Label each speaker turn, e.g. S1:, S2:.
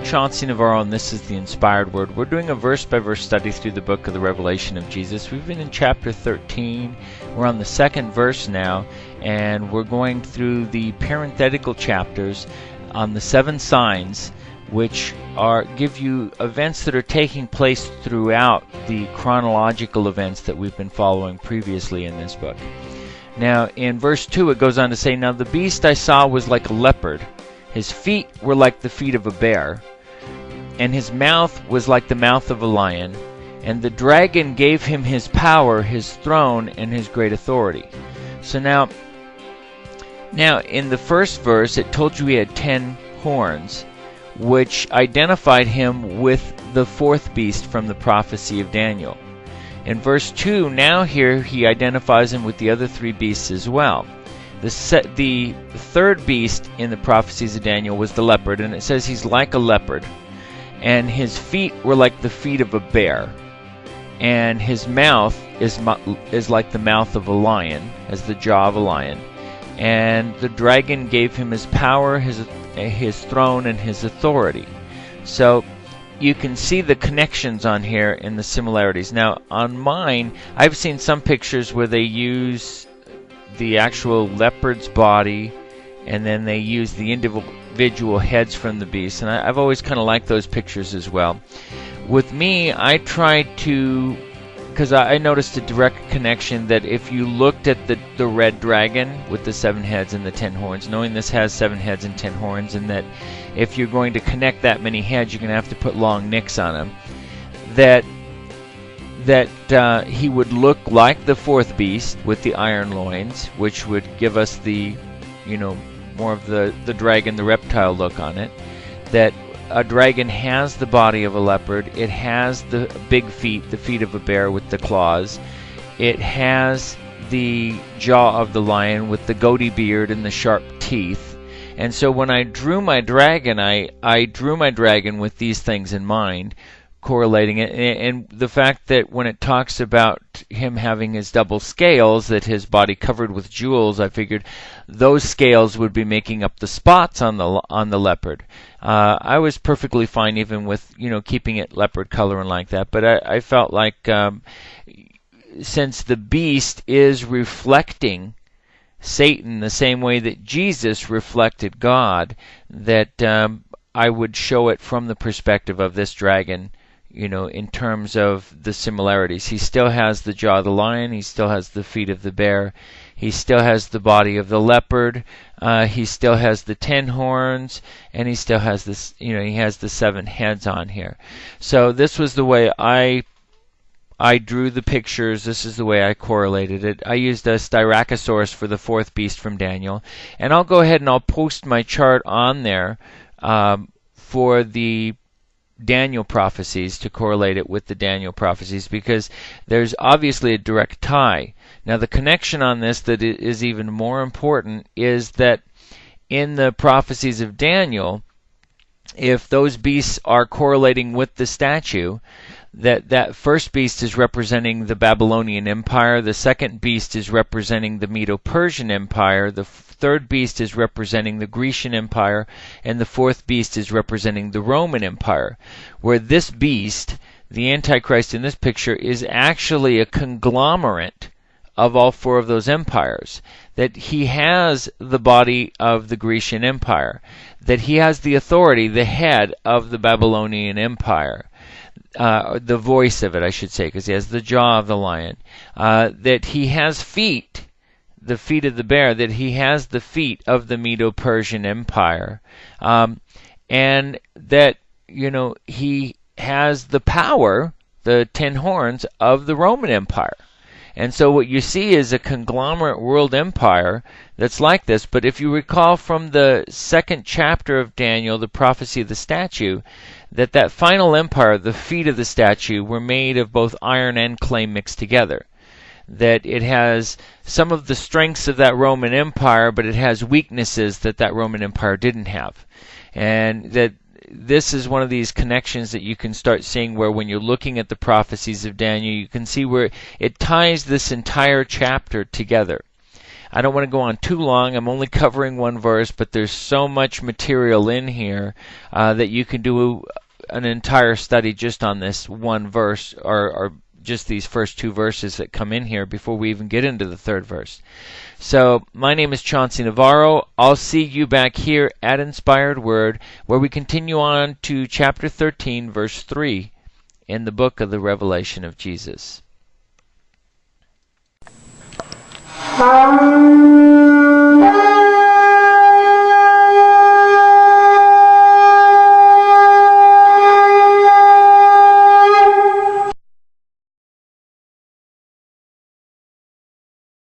S1: Chauncey Navarro, and this is the Inspired Word. We're doing a verse-by-verse study through the book of the Revelation of Jesus. We've been in chapter 13. We're on the second verse now, and we're going through the parenthetical chapters on the 7 signs, which give you events that are taking place throughout the chronological events that we've been following previously in this book. Now, in verse 2, it goes on to say, "Now the beast I saw was like a leopard. His feet were like the feet of a bear, and his mouth was like the mouth of a lion. And the dragon gave him his power, his throne, and his great authority." So now in the first verse, it told you he had 10 horns, which identified him with the 4th beast from the prophecy of Daniel. In verse 2, now here he identifies him with the other 3 beasts as well. The 3rd beast in the prophecies of Daniel was the leopard, and it says he's like a leopard, and his feet were like the feet of a bear, and his mouth is like the mouth of a lion, as the jaw of a lion. And the dragon gave him his power, his throne, and his authority. So you can see the connections on here in the similarities. Now on mine, I've seen some pictures where they use the actual leopard's body, and then they use the individual heads from the beast, and I've always kind of liked those pictures as well. With me, I tried to, because I noticed a direct connection that if you looked at the red dragon with the 7 heads and the 10 horns, knowing this has 7 heads and 10 horns, and that if you're going to connect that many heads, you're going to have to put long nicks on them, that he would look like the 4th beast with the iron loins, which would give us the, more of the dragon, the reptile look on it. That a dragon has the body of a leopard. It has the big feet, the feet of a bear with the claws. It has the jaw of the lion with the goatee beard and the sharp teeth. And so when I drew my dragon, I drew my dragon with these things in mind, correlating it, and the fact that when it talks about him having his double scales, that his body covered with jewels, I figured those scales would be making up the spots on the leopard. I was perfectly fine even with keeping it leopard color and like that, but I felt like since the beast is reflecting Satan the same way that Jesus reflected God, that I would show it from the perspective of this dragon, in terms of the similarities. He still has the jaw of the lion, he still has the feet of the bear, he still has the body of the leopard, he still has the 10 horns, and he still has this, he has the 7 heads on here. So this was the way I drew the pictures. This is the way I correlated it. I used a Styracosaurus for the 4th beast from Daniel, and I'll go ahead and I'll post my chart on there for the Daniel prophecies to correlate it with the Daniel prophecies, because there's obviously a direct tie. Now the connection on this that is even more important is that in the prophecies of Daniel, if those beasts are correlating with the statue, that first beast is representing the Babylonian Empire, the second beast is representing the Medo-Persian Empire, the 3rd beast is representing the Grecian Empire, and the 4th beast is representing the Roman Empire, where this beast, the Antichrist in this picture, is actually a conglomerate of all 4 of those empires. That he has the body of the Grecian Empire, that he has the authority, the head of the Babylonian Empire, the voice of it, I should say, because he has the jaw of the lion, that he has feet, the feet of the bear, that he has the feet of the Medo-Persian Empire, and that, he has the power, the 10 horns, of the Roman Empire. And so what you see is a conglomerate world empire that's like this. But if you recall from the 2nd chapter of Daniel, the prophecy of the statue, that final empire, the feet of the statue, were made of both iron and clay mixed together. That it has some of the strengths of that Roman Empire, but it has weaknesses that Roman Empire didn't have. And that this is one of these connections that you can start seeing, where when you're looking at the prophecies of Daniel, you can see where it ties this entire chapter together. I don't want to go on too long. I'm only covering one verse, but there's so much material in here that you can do an entire study just on this one verse, or just these first two verses that come in here before we even get into the third verse. So my name is Chauncey Navarro. I'll see you back here at Inspired Word, where we continue on to chapter 13, verse 3 in the book of the Revelation of Jesus.